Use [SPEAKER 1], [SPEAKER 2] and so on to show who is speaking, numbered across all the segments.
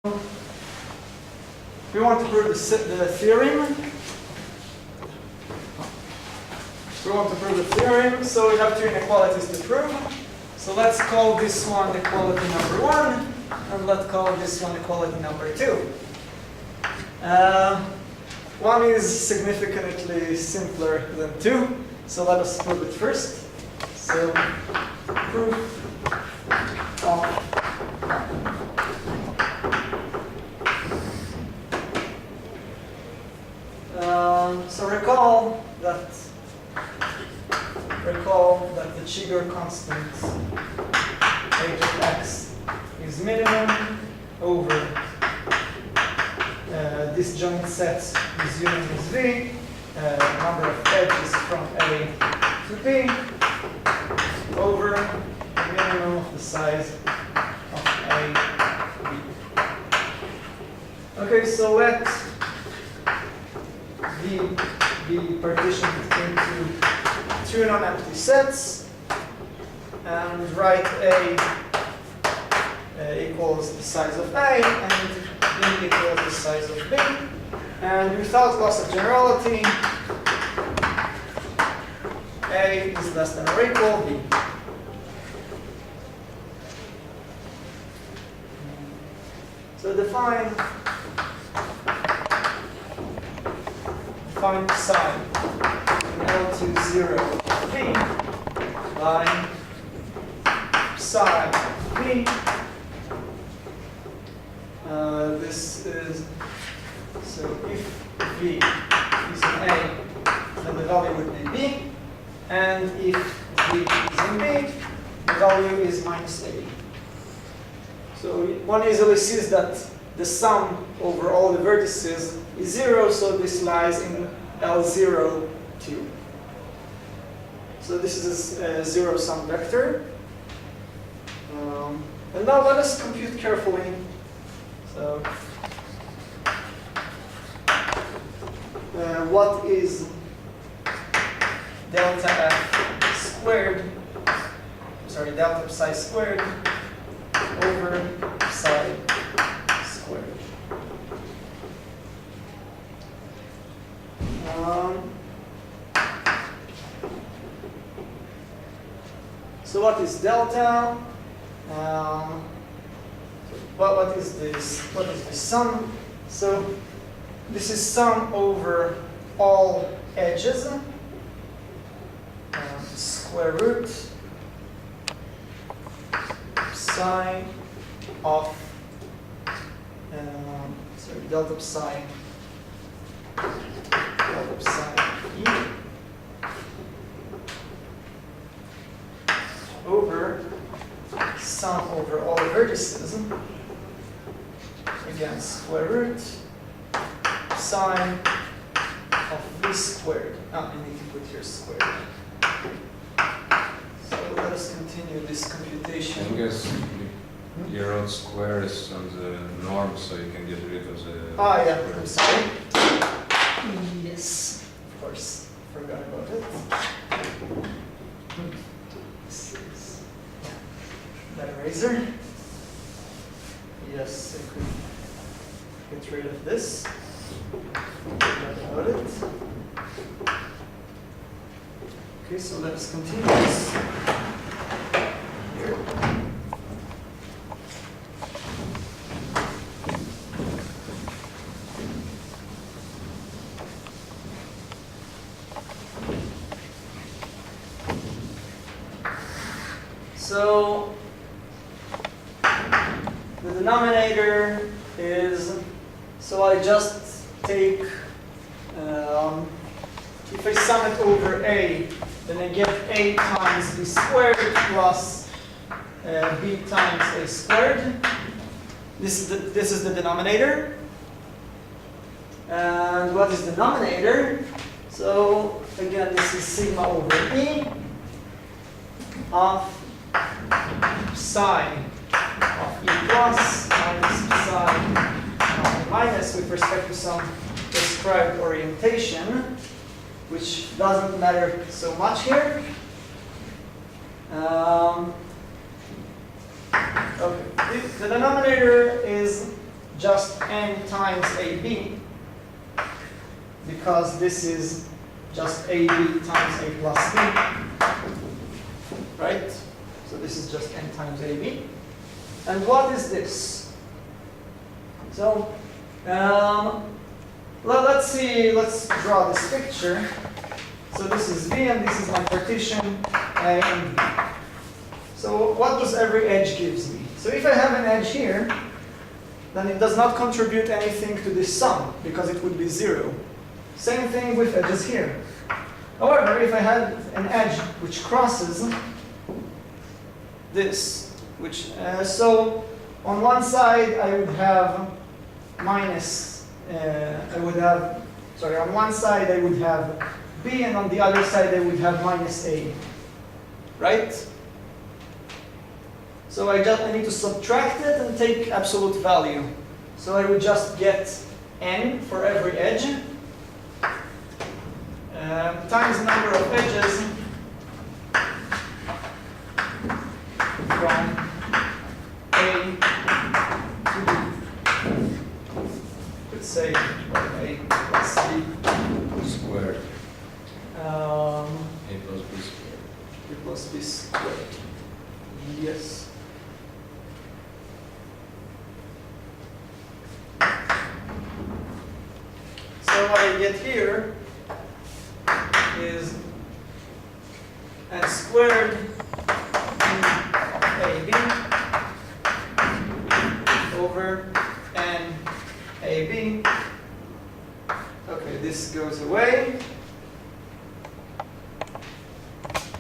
[SPEAKER 1] We want to prove the theorem. We want to prove the theorem, so we have two inequalities to prove. So let's call this one equality number 1, and let's call this one equality number 2. One is significantly simpler than 2, so let us prove it first. So proof of so recall that the Cheeger constant h of x is minimum over disjoint set whose union is v, number of edges from A to B, over the minimum of the size of A, B. Okay, so let V be partitioned into two non-empty sets, and write A equals the size of A, and B equals the size of B. And without loss of generality, A is less than or equal B. So define psi in L20 V by psi V. This is, so if V is in A, then the value would be B, and if V is in B, the value is minus A. So one easily sees that the sum over all the vertices is 0, so this lies in L0, 2. So this is a zero-sum vector. And now let us compute carefully. So what is delta f squared, sorry, delta psi squared over psi squared? So what is delta? What is this? What is this sum? So this is sum over all edges, square root psi of sorry, delta psi e over sum over all vertices, again square root psi of v squared. I need to put here squared. So let us continue this computation.
[SPEAKER 2] I guess you wrote squares on the norm, so you can get rid of the.
[SPEAKER 1] Ah, yeah, I'm sorry. Yes, of course, forgot about it. This is that eraser. Yes, I could get rid of this. Forgot about it. Okay, so let us continue this here. So the denominator is, so I just take, if I sum it over A, then I get A times B squared plus B times A squared. This is the denominator. And what is the denominator? So again, this is sigma over E of psi of E plus minus psi of E minus with respect to some prescribed orientation, which doesn't matter so much here. Okay, the denominator is just n times AB, because this is just AB times A plus B, right? So this is just n times AB. And what is this? So let's draw this picture. So this is V and this is my partition A and B. So what does every edge gives me? So if I have an edge here, then it does not contribute anything to this sum because it would be 0. Same thing with edges here. However, if I had an edge which crosses this, so on one side I would have minus, on one side I would have B and on the other side I would have minus A, right? So I need to subtract it and take absolute value. So I would just get n for every edge times the number of edges from A to B. Let's say A plus B
[SPEAKER 2] Squared.
[SPEAKER 1] A
[SPEAKER 2] A plus B squared.
[SPEAKER 1] plus B squared. Yes. So what I get here is n squared AB over n AB. Okay, this goes away.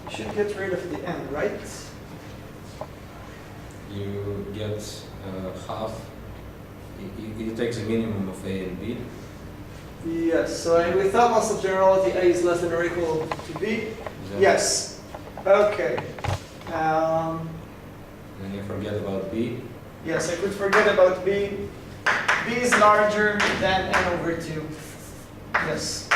[SPEAKER 1] You should get rid of the n, right?
[SPEAKER 2] You get half. You take the minimum of A and B.
[SPEAKER 1] Yes, so with utmost of generality, A is less than or equal to B. Yes. Okay.
[SPEAKER 2] And you forget about B.
[SPEAKER 1] Yes, I could forget about B. B is larger than n over 2. Yes.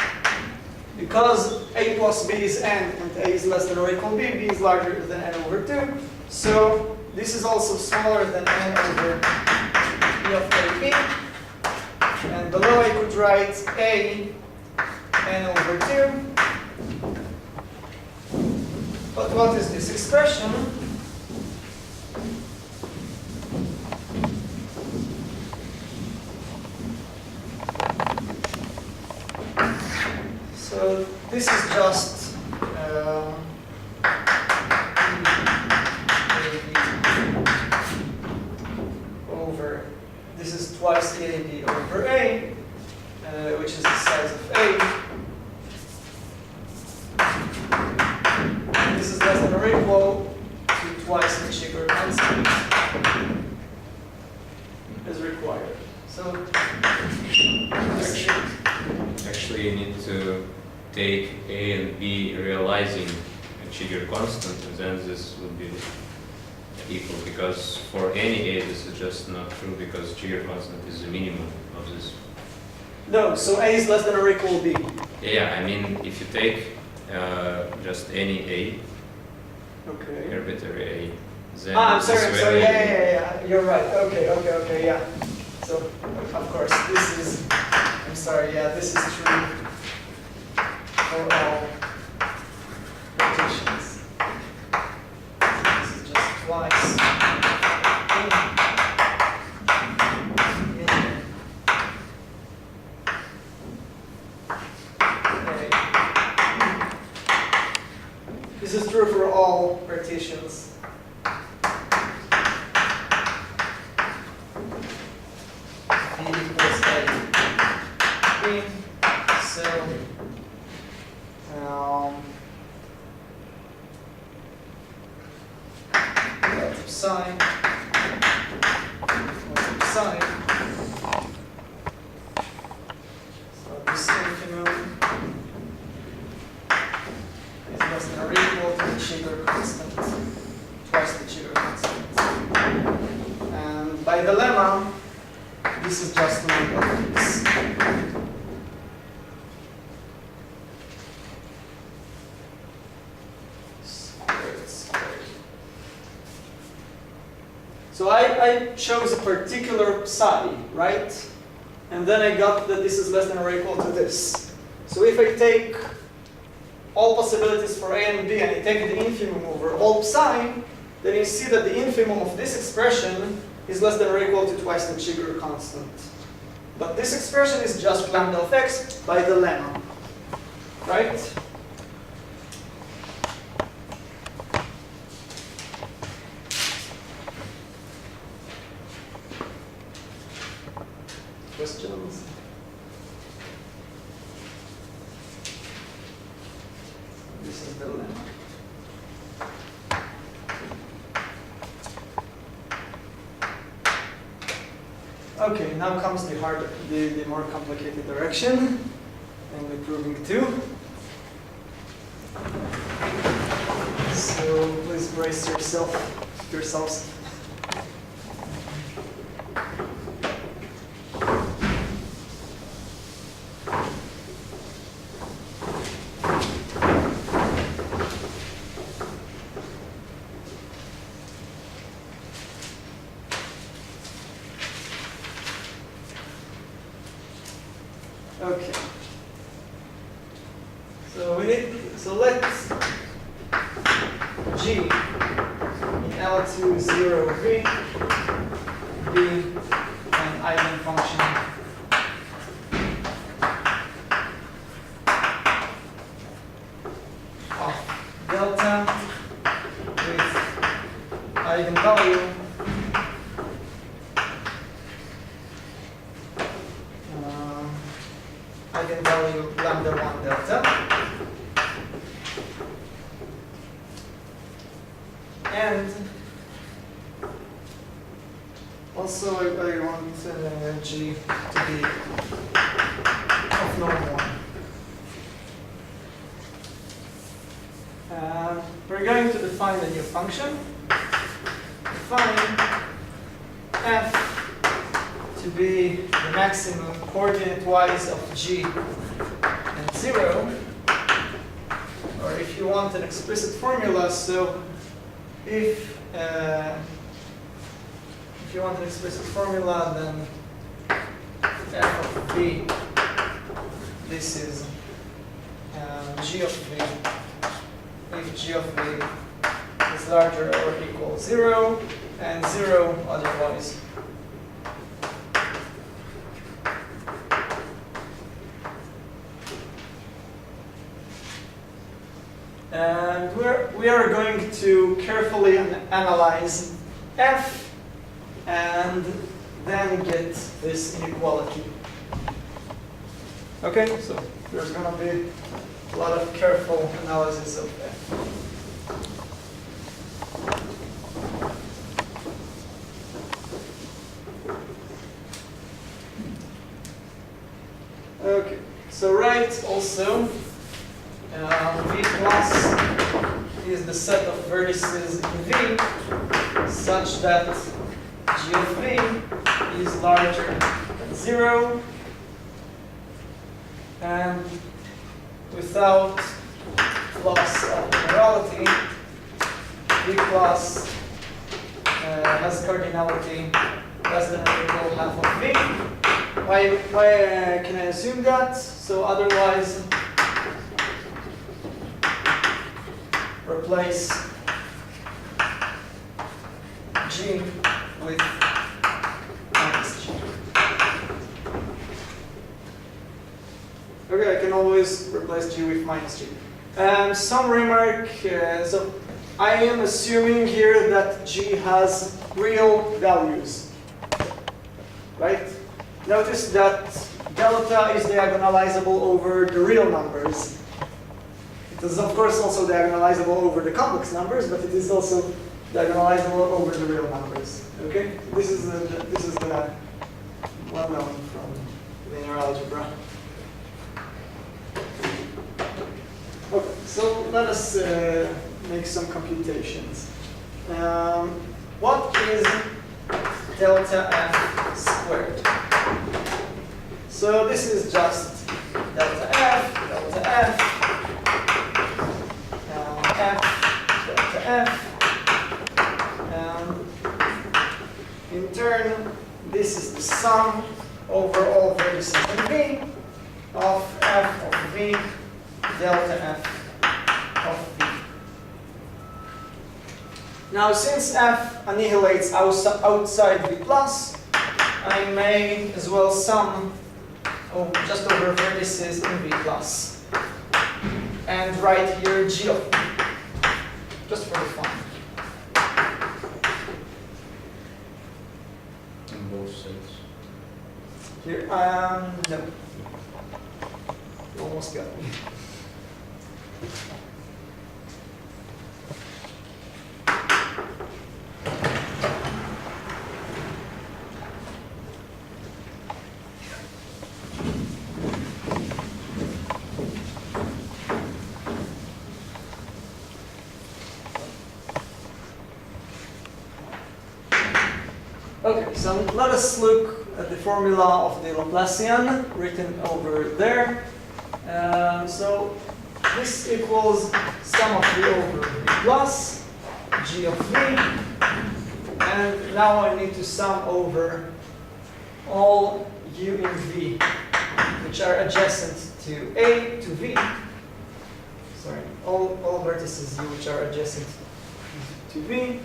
[SPEAKER 1] Because A plus B is n and A is less than or equal to B, B is larger than n over 2. So this is also smaller than n over E of AB. And below I could write A n over 2. But what is this expression? So this is just over, this is twice EAB over A, which is the size of A. And this is less than or equal to twice the Cheeger constant as required. So
[SPEAKER 2] Actually, you need to take A and B realizing a Cheeger constant, and then this will be equal, because for any A this is just not true, because Cheeger constant is the minimum of this.
[SPEAKER 1] no, so A is less than or equal to B.
[SPEAKER 2] Yeah, I mean, if you take just any A,
[SPEAKER 1] Okay.
[SPEAKER 2] arbitrary A, then
[SPEAKER 1] I'm sorry,
[SPEAKER 2] this way
[SPEAKER 1] yeah, you're right. Okay, yeah. So, of course, this is, I'm sorry, yeah, this is true for all rotations. This is just twice. Okay. This is true for all partitions. B equals A. B. So, relative sign. Relative sign. So this increment is less than or equal to the Cheeger constant, twice the Cheeger constant. And by the lemma, this is just one of these. Squared. So I I chose a particular psi, right? And then I got that this is less than or equal to this. So if I take all possibilities for A and B and I take the infimum over all psi, then you see that the infimum of this expression is less than or equal to twice the Cheeger constant. But this expression is just lambda of x by the lemma, right? Questions? This is the lemma. Okay, now comes the more complicated direction, namely proving 2. So please brace yourselves. Okay. So let G in L2 0 V be an eigenfunction of delta with eigenvalue eigenvalue lambda 1 delta. And also I want G to be of norm 1. We're going to define a new function. Define f to be the maximum coordinate-wise of G and 0. Or if you want an explicit formula, so if you want an explicit formula, then f of v, this is g of v, if g of v is larger or equal 0, and 0 otherwise. And we are going to carefully analyze f and then get this inequality. Okay, so there's going to be a lot of careful analysis of f. Okay, so write also V plus is the set of vertices in V such that G of V is larger than 0 and without loss of generality, V plus has cardinality less than or equal half of V. Why can I assume that? So otherwise, replace G with minus G. Okay, I can always replace G with minus G. Some remark, so I am assuming here that G has real values, right? Notice that delta is diagonalizable over the real numbers. It is of course also diagonalizable over the complex numbers, but it is also diagonalizable over the real numbers. Okay, this is the well known from linear algebra. Okay, so let us make some computations. What is delta f squared? So this is just delta f, delta f, delta f, in turn, this is the sum over all vertices in V of f of V delta f of V. Now, since f annihilates outside V plus, I may as well sum just over vertices in V plus and write here G of V, just for the fun.
[SPEAKER 2] On both sides.
[SPEAKER 1] Here, no. You almost got me. Okay, so let us look at the formula of the Laplacian written over there. So this equals sum of V over V plus G of V. And now I need to sum over all U in V, which are adjacent to A to V. Sorry, all vertices U which are adjacent to V.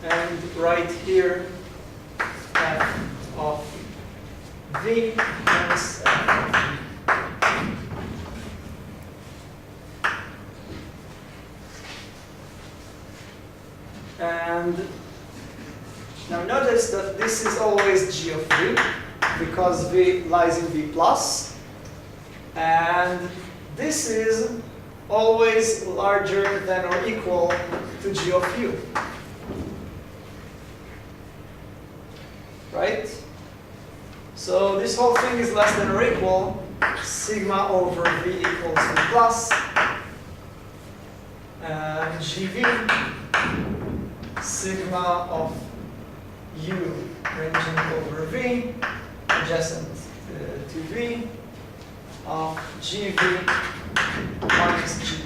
[SPEAKER 1] And write here f of V minus f of V. And now notice that this is always G of V, because V lies in V plus. And this is always larger than or equal to G of U. Right? So this whole thing is less than or equal sigma over V equals V plus GV sigma of U ranging over V adjacent to V of GV minus GV.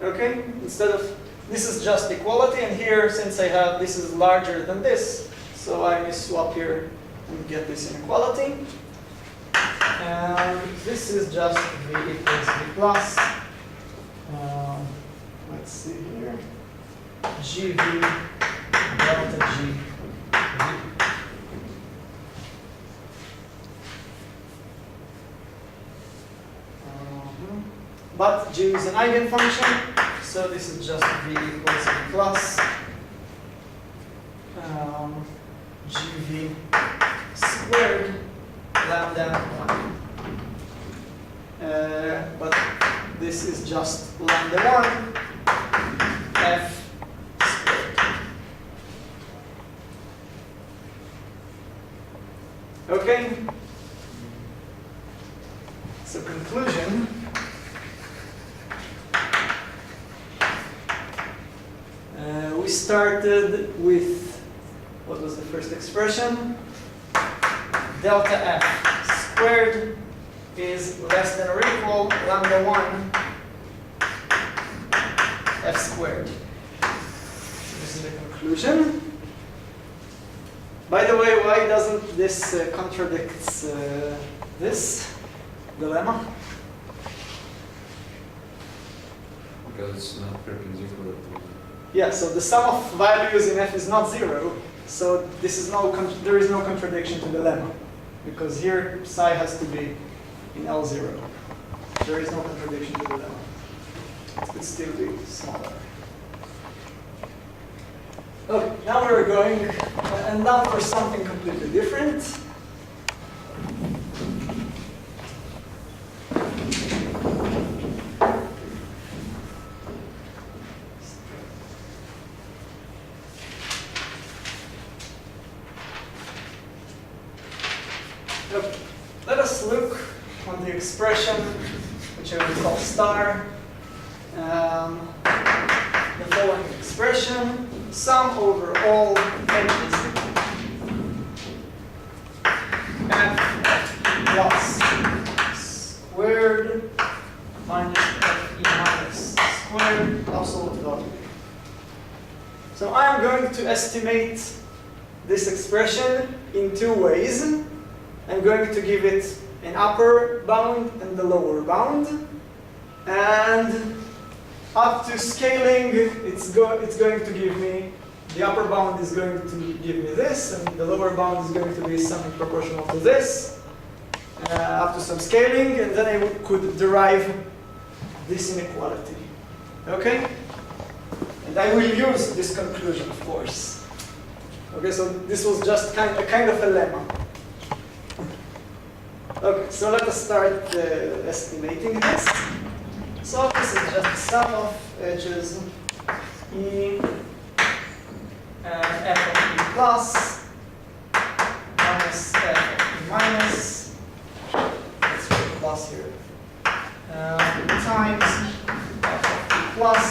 [SPEAKER 1] Okay, instead of, this is just equality, and here, since I have, this is larger than this, so I may swap here and get this inequality. And this is just V equals V plus, let's see here, GV delta G. But G is an eigenfunction, so this is just V equals V plus GV squared lambda 1. But this is just lambda 1 F squared. Okay? So conclusion. We started with, what was the first expression? Delta f squared is less than or equal lambda 1 f squared. So this is the conclusion. By the way, why doesn't this contradicts this dilemma?
[SPEAKER 2] Because it's not perpendicular to.
[SPEAKER 1] Yeah, so the sum of values in f is not 0, so this is there is no contradiction to the lemma, because here psi has to be in L0. There is no contradiction to the lemma. It could still be smaller. Okay, now we're going, and now for something completely different. Okay. Let us look on the expression, which I will call star. The following expression, sum over all edges f plus squared squared absolute value. So I'm going to estimate this expression in two ways. I'm going to give it an upper bound and the lower bound. And up to scaling, it's going to give me, the upper bound is going to give me this, and the lower bound is going to be something proportional to this, up to some scaling, and then I could derive this inequality. Okay? And I will use this conclusion, of course. Okay, so this was just kind of a lemma. Okay, so let us start estimating this. So this is just the sum of edges E and f of E plus minus f of E minus, let's put plus here, times f of E plus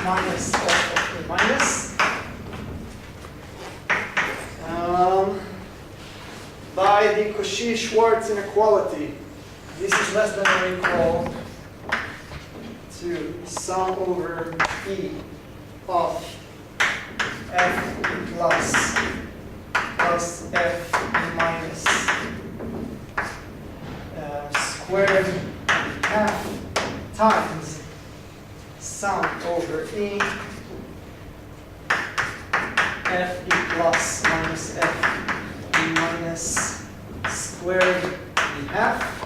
[SPEAKER 1] minus f of E minus, by the Cauchy-Schwarz inequality. This is less than or equal to sum over E of f plus f minus squared half times sum over E f E plus minus f E minus squared E half.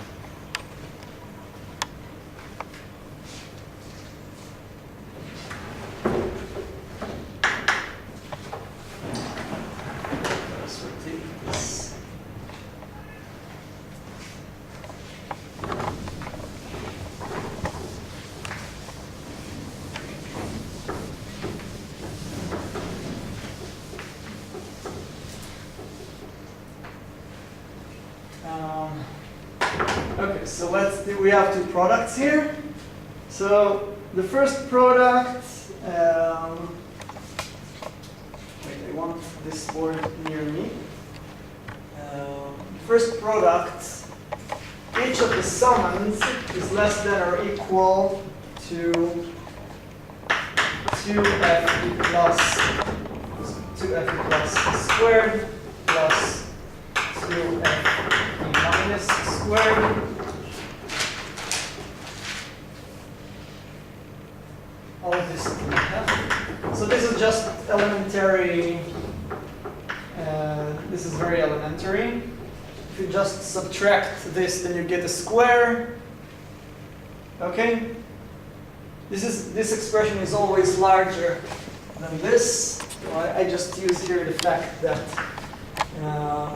[SPEAKER 1] Okay, so we have two products here. So the first product, wait, I want this board near me. First product, each of the summands is less than or equal to 2f e plus squared plus 2f e minus squared. All of this we have. So this is just elementary. This is very elementary. If you just subtract this, then you get a square. Okay. This expression is always larger than this. So I just use here the fact that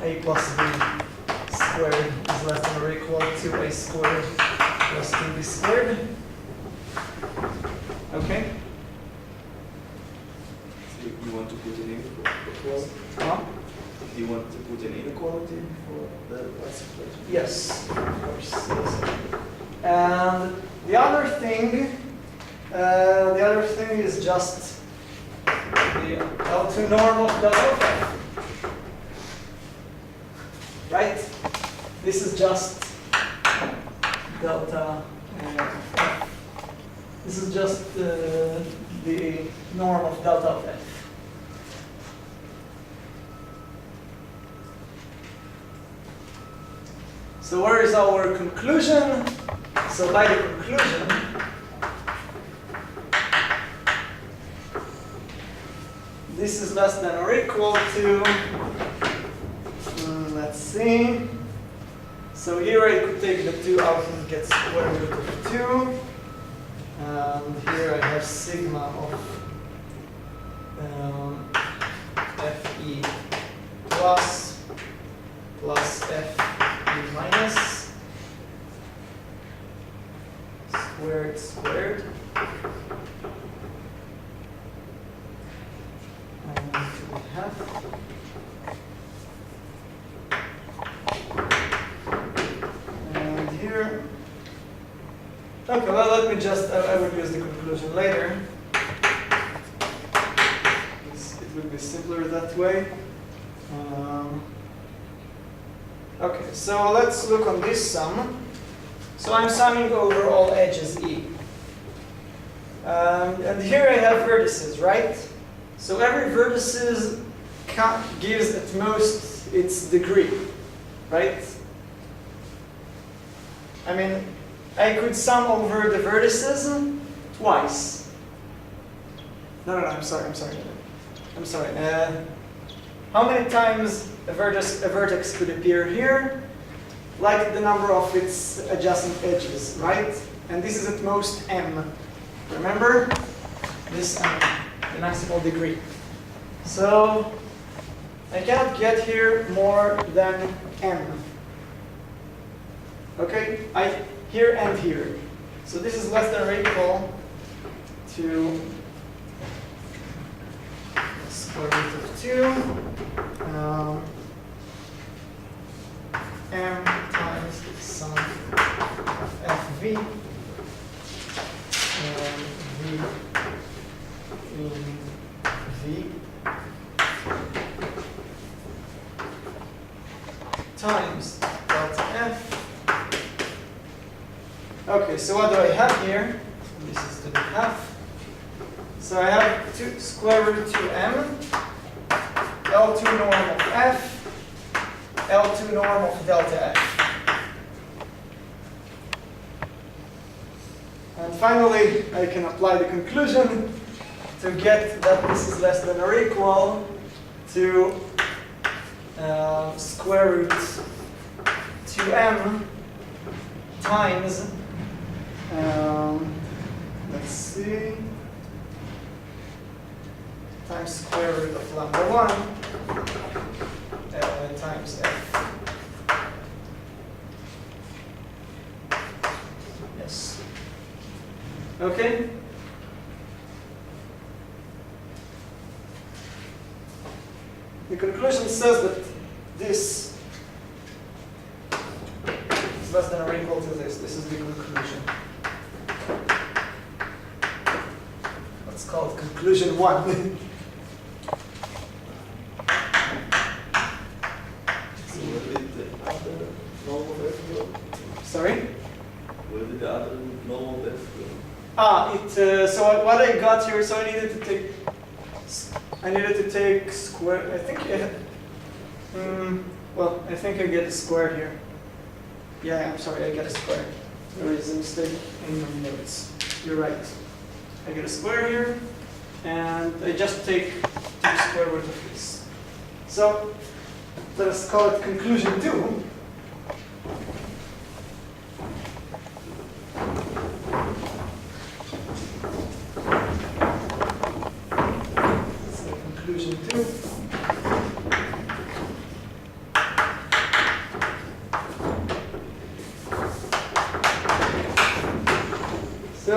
[SPEAKER 1] a plus b squared is less than or equal to a squared plus 2b squared. Okay.
[SPEAKER 3] So you want to put an inequality?
[SPEAKER 1] Huh?
[SPEAKER 3] You want to put an inequality for the last equation?
[SPEAKER 1] Yes, of course. Yes. And the other thing is just the L2 norm of delta of f. Right? This is just delta f. This is just the norm of delta of f. So where is our conclusion? So by the conclusion, this is less than or equal to, let's see. So here I could take the 2 out and get square root of 2. And here I have sigma of fe plus fe minus squared and we have and here. Okay, well, let me just, I will use the conclusion later. It will be simpler that way. Okay, so let's look on this sum. So I'm summing over all edges E. And here I have vertices, right? So every vertices gives at most its degree, right? I mean, I could sum over the vertices twice. No, I'm sorry. How many times a vertex could appear here? Like the number of its adjacent edges, right? And this is at most m. Remember? This the maximal degree. So I cannot get here more than m. Okay? Here and here. So this is less than or equal to square root of 2 m times the sum of fv and v in v times delta f. Okay, so what do I have here? This is to be half. So I have 2 square root 2m, L2 norm of f, L2 norm of delta f. And finally, I can apply the conclusion to get that this is less than or equal to square root 2m times, let's see, times square root of lambda 1 times f. Yes. Okay? The conclusion says that this is less than or equal to this. This is the conclusion. Let's call it conclusion 1. Sorry?
[SPEAKER 3] Where did the other normal f go?
[SPEAKER 1] So what I got here, so I needed to take square, I think well, I think I get a square here. Yeah, I'm sorry, I get a square. There is a mistake in my notes. You're right. I get a square here, and I just take the square root of this. So let us call it conclusion 2. So conclusion 2. So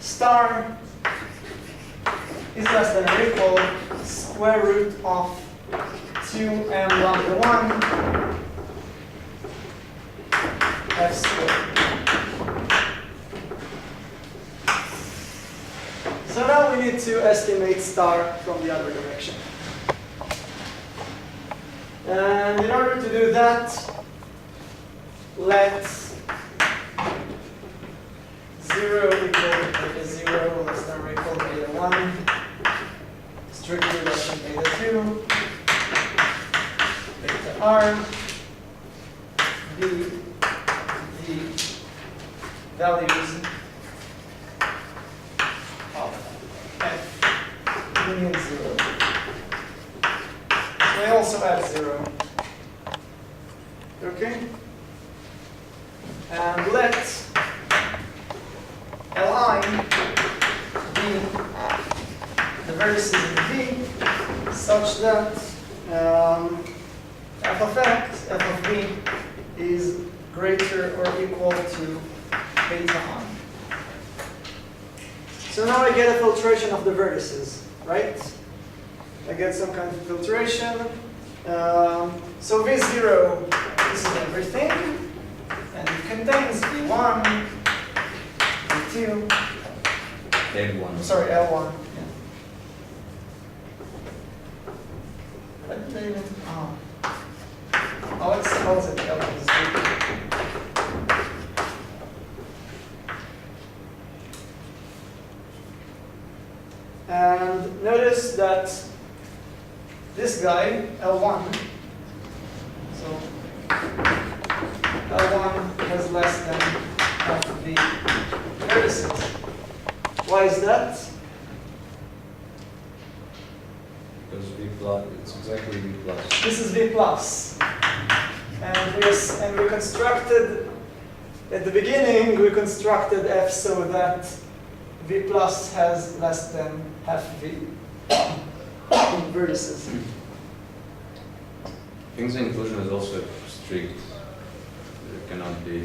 [SPEAKER 1] star is less than or equal to square root of 2m lambda 1 f squared. So now we need to estimate star from the other direction. And in order to do that, let 0 equal beta 0 less than or equal to beta 1, strictly less than beta 2, beta r, be the values of f union 0. They also add 0. Okay? And let Li be the vertices in V such that f of x, f of v is greater or equal to beta on. So now I get a filtration of the vertices, right? I get some kind of filtration. So V0, this is everything, and it contains V1, V2,
[SPEAKER 2] L1.
[SPEAKER 1] sorry, L1. Yeah. What did I even, let's suppose that L1 is V2. And notice that this guy, L1, so L1 has less than half of the vertices. Why is that?
[SPEAKER 2] Because V plus, it's exactly V plus.
[SPEAKER 1] This is V plus. And we constructed, at the beginning, we constructed F so that V plus has less than half V vertices.
[SPEAKER 2] I think the inclusion is also strict. It cannot be.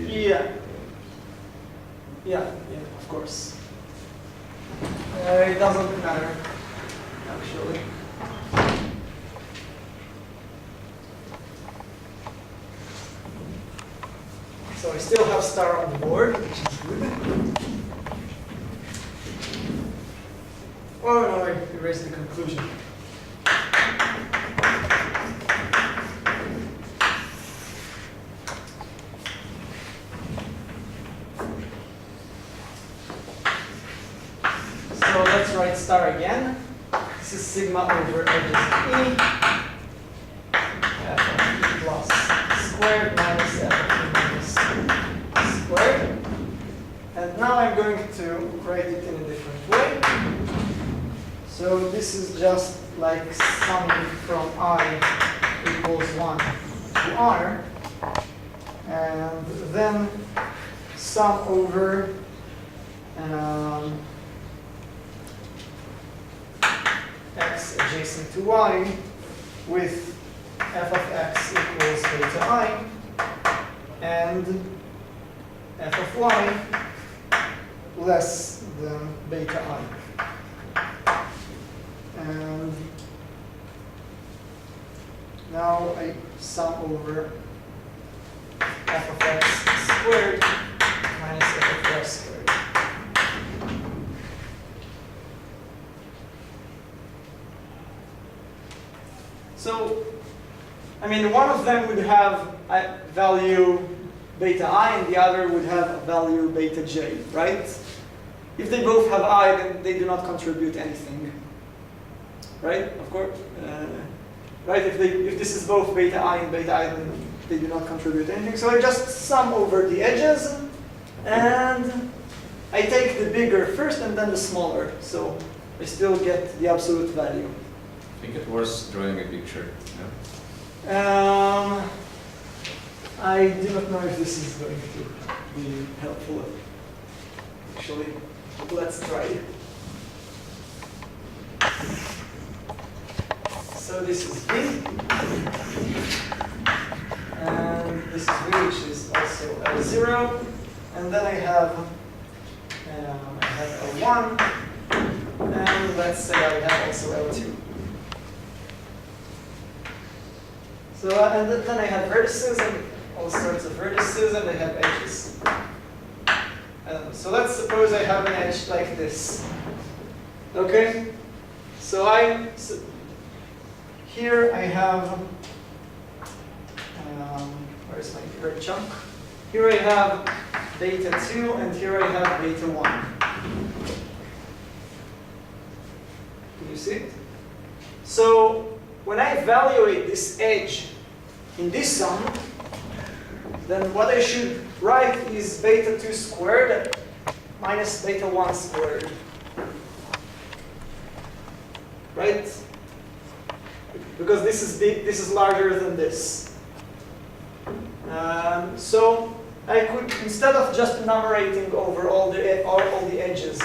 [SPEAKER 1] Yeah, of course. It doesn't matter, actually. So I still have star on the board, which is good. Oh no, I erased the conclusion. So let's write star again. This is sigma over edges of E. F of E plus squared minus F of E minus squared. And now I'm going to write it in a different way. So this is just like summing from I equals 1 to R. And then sum over x adjacent to y with f of x equals beta I and f of y less than beta I. And now I sum over f of x squared minus f of y squared. So, I mean, one of them would have a value beta I and the other would have a value beta j, right? If they both have I, then they do not contribute anything. Right? Of course. Right? If this is both beta I and beta I, then they do not contribute anything. So I just sum over the edges, and I take the bigger first and then the smaller. So I still get the absolute value.
[SPEAKER 2] I think it's worth drawing a picture.
[SPEAKER 1] Yeah? I do not know if this is going to be helpful. Actually, let's try it. So this is V, and this is V, which is also L0, and then I have L1, and let's say I have also L2. So and then I have vertices and all sorts of vertices, and I have edges. So let's suppose I have an edge like this. Okay, so here I have, where's my third chunk? Here I have beta 2, and here I have beta 1. Can you see it? So when I evaluate this edge in this sum, then what I should write is beta 2 squared minus beta 1 squared. Right? Because this is big, this is larger than this. So I could, instead of just enumerating over all the edges,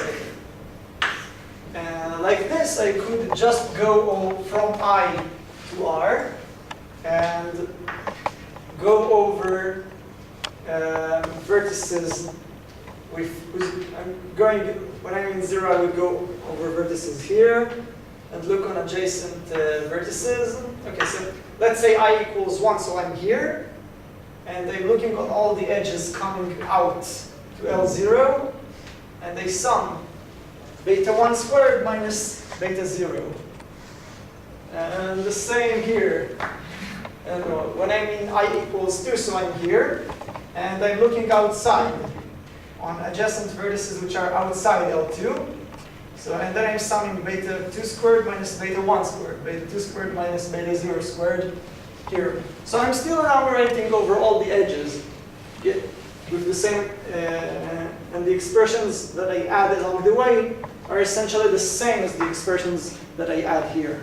[SPEAKER 1] like this, I could just go from I to R and go over vertices when I'm in 0, I would go over vertices here and look on adjacent vertices. Okay, so let's say I equals 1, so I'm here, and I'm looking on all the edges coming out to L0, and they sum beta 1 squared minus beta 0. And the same here. And when I'm in I equals 2, so I'm here, and I'm looking outside on adjacent vertices which are outside L2. So, and then I'm summing beta 2 squared minus beta 1 squared, beta 2 squared minus beta 0 squared here. So I'm still enumerating over all the edges with the same, and the expressions that I add along the way are essentially the same as the expressions that I add here.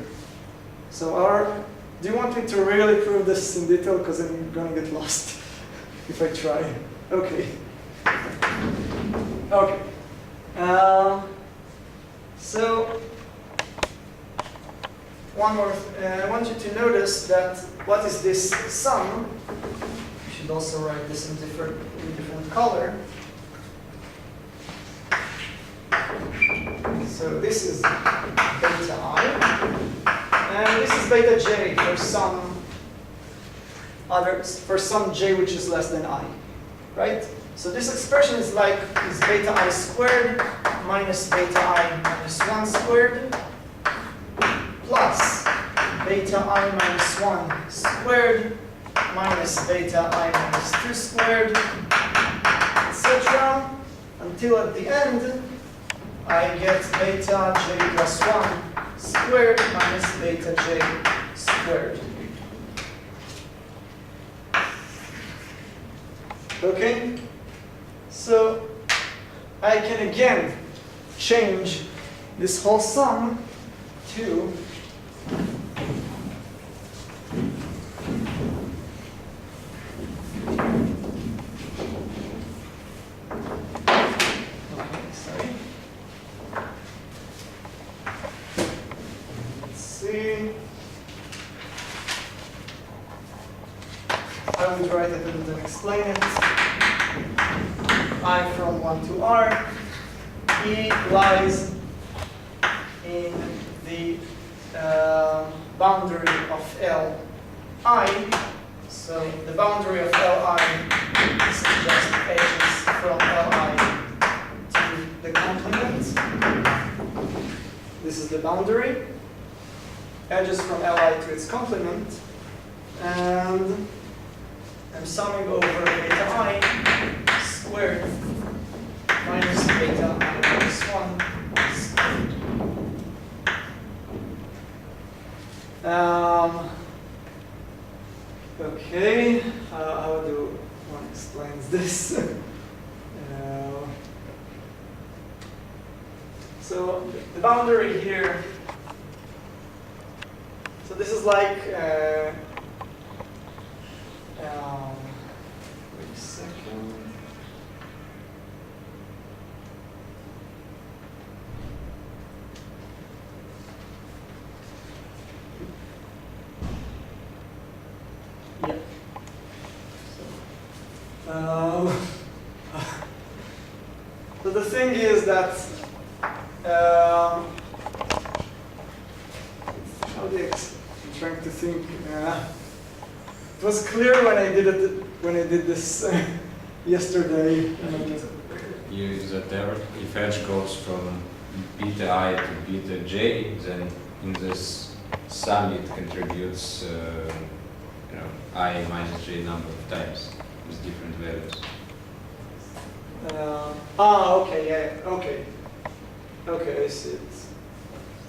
[SPEAKER 1] So do you want me to really prove this in detail? Because I'm going to get lost if I try. Okay. Okay. So one more. I want you to notice that what is this sum? You should also write this in different color. So this is beta I, and this is beta j for some j which is less than I, right? So this expression is beta I squared minus beta I minus 1 squared plus beta I minus 1 squared minus beta I minus 2 squared, etc. Until at the end I get beta j plus 1 squared minus beta j squared. Okay? So I can again change this whole sum to I would write it and then explain it. I from 1 to R. E lies in the boundary of Li. So the boundary of Li is just edges from Li to the complement. This is the boundary. Edges from Li to its complement. And I'm summing over beta I squared minus beta I minus 1 squared. Okay, how do one explains this? So the boundary here, so this is like, wait a second. Yeah. So the thing is that how do I'm trying to think. It was clear when I did this yesterday.
[SPEAKER 2] You use that there. If edge goes from beta I to beta j, then in this sum it contributes I minus j number of times with different values.
[SPEAKER 1] Okay, yeah, okay. Okay, I see it.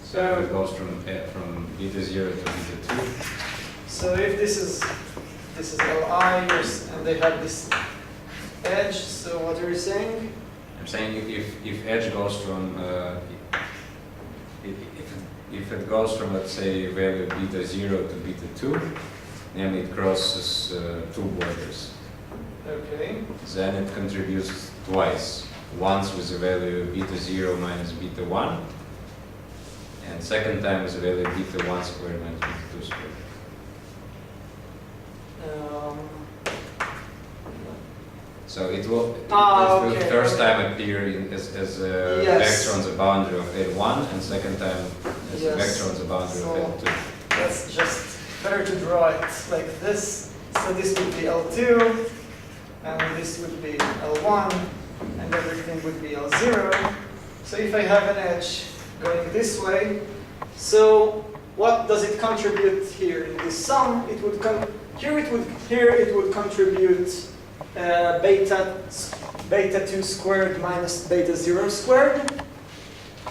[SPEAKER 2] So it goes from beta 0 to beta 2.
[SPEAKER 1] So if this is Li, and they have this edge, so what are you saying?
[SPEAKER 2] I'm saying if edge goes from if it goes from, let's say, value beta 0 to beta 2, then it crosses two borders.
[SPEAKER 1] Okay.
[SPEAKER 2] Then it contributes twice. Once with the value beta 0 minus beta 1, and second time with the value beta 1 squared minus beta 2 squared. So it will first time appear as a vector on the boundary of L1, and second time as a vector on the boundary of L2.
[SPEAKER 1] That's just better to draw it like this. So this would be L2, and this would be L1, and everything would be L0. So if I have an edge going this way, so what does it contribute here in this sum? It would here it would contribute beta 2 squared minus beta 0 squared.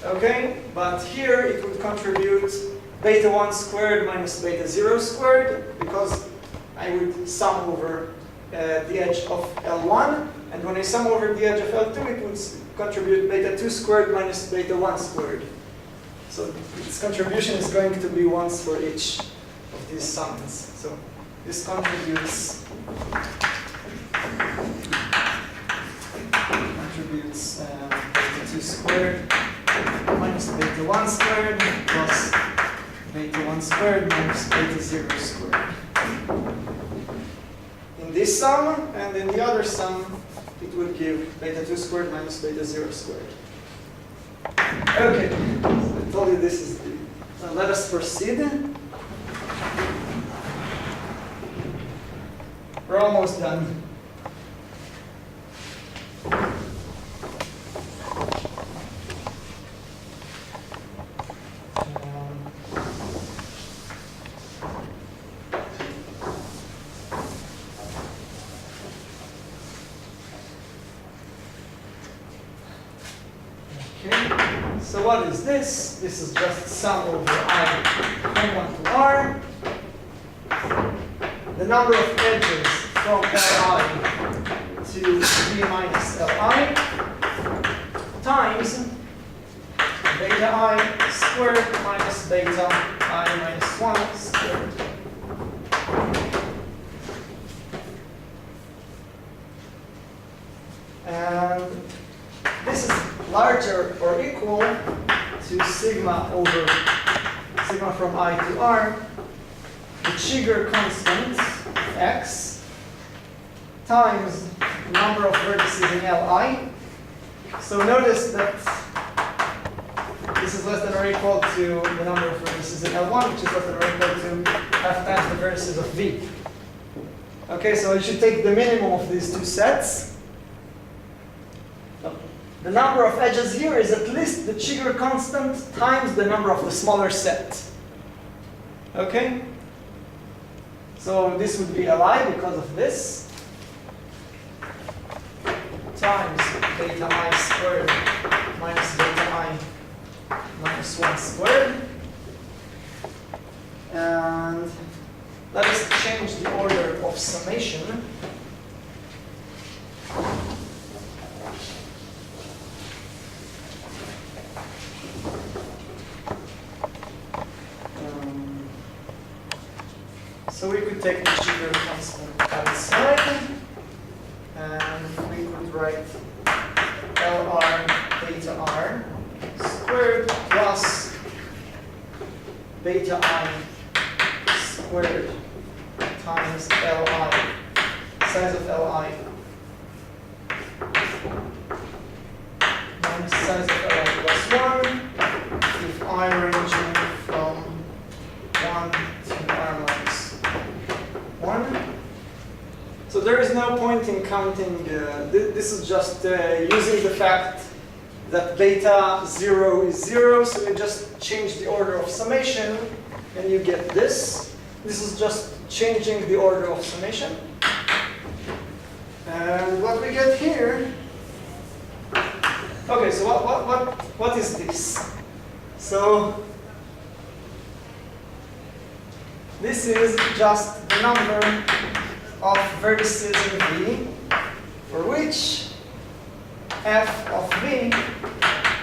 [SPEAKER 1] Okay, but here it would contribute beta 1 squared minus beta 0 squared, because I would sum over the edge of L1, and when I sum over the edge of L2, it would contribute beta 2 squared minus beta 1 squared. So its contribution is going to be once for each of these sums. So this contributes beta 2 squared minus beta 1 squared plus beta 1 squared minus beta 0 squared. In this sum, and in the other sum, it would give beta 2 squared minus beta 0 squared. Okay, so I told you this is the... Now let us proceed. We're almost done. So what is this? This is just sum over I from 1 to R. The number of edges from Li to V minus Li times beta I squared minus beta I minus 1 squared. And this is larger or equal to sigma over sigma from I to R, the Cheeger constant x times the number of vertices in Li. So notice that this is less than or equal to the number of vertices in L1, which is less than or equal to half times the vertices of V. Okay, so I should take the minimum of these two sets. The number of edges here is at least the Cheeger constant times the number of the smaller set. Okay? So this would be Li because of this. Times beta I squared minus beta I minus 1 squared. And let us change the order of summation. So we could take the Cheeger constant outside, and we could write LR beta R squared plus beta I squared times Li, size of Li, minus size of Li plus 1, if I ranging from 1 to R minus 1. So there is no point in counting, this is just using the fact that beta 0 is 0, so you just change the order of summation, and you get this. This is just changing the order of summation. And what we get here, okay, so what is this? So this is just the number of vertices in V, for which f of V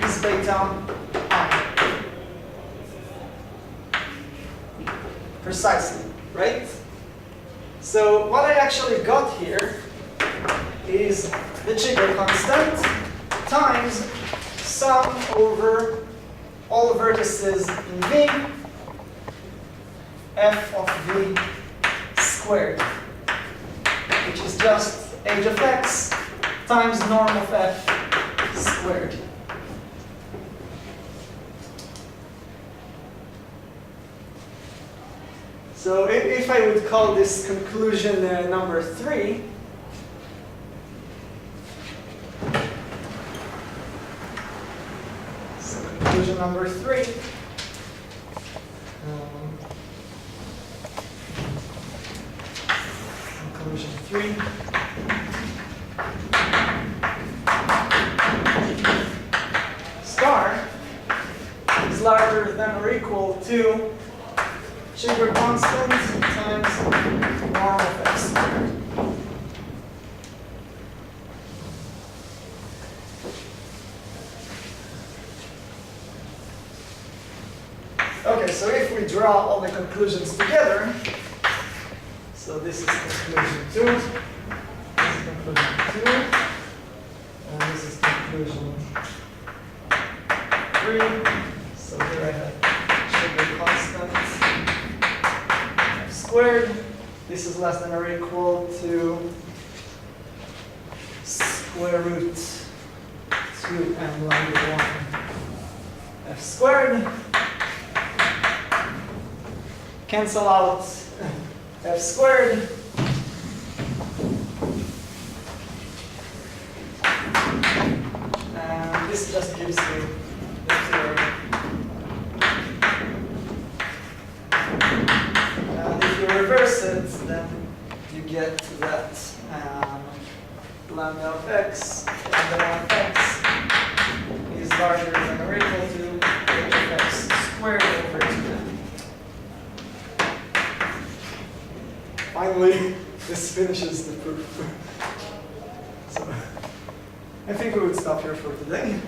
[SPEAKER 1] is beta I. Precisely, right? So what I actually got here is the Cheeger constant times sum over all vertices in V, f of V squared, which is just h of x times norm of f squared. So if I would call this conclusion number 3, so conclusion number 3, conclusion 3, star larger than or equal to Cheeger constant times norm of x squared. Okay, so if we draw all the conclusions together, so this is conclusion 2, this is conclusion 2, and this is conclusion 3. So here I have Cheeger constant f squared. This is less than or equal to square root 2m lambda 1 f squared. Cancel out f squared. And this just gives you the theorem. And if you reverse it, then you get that lambda of x, lambda of x is larger than or equal to h of x squared over 2m. Finally, this finishes the proof. So I think we would stop here for today.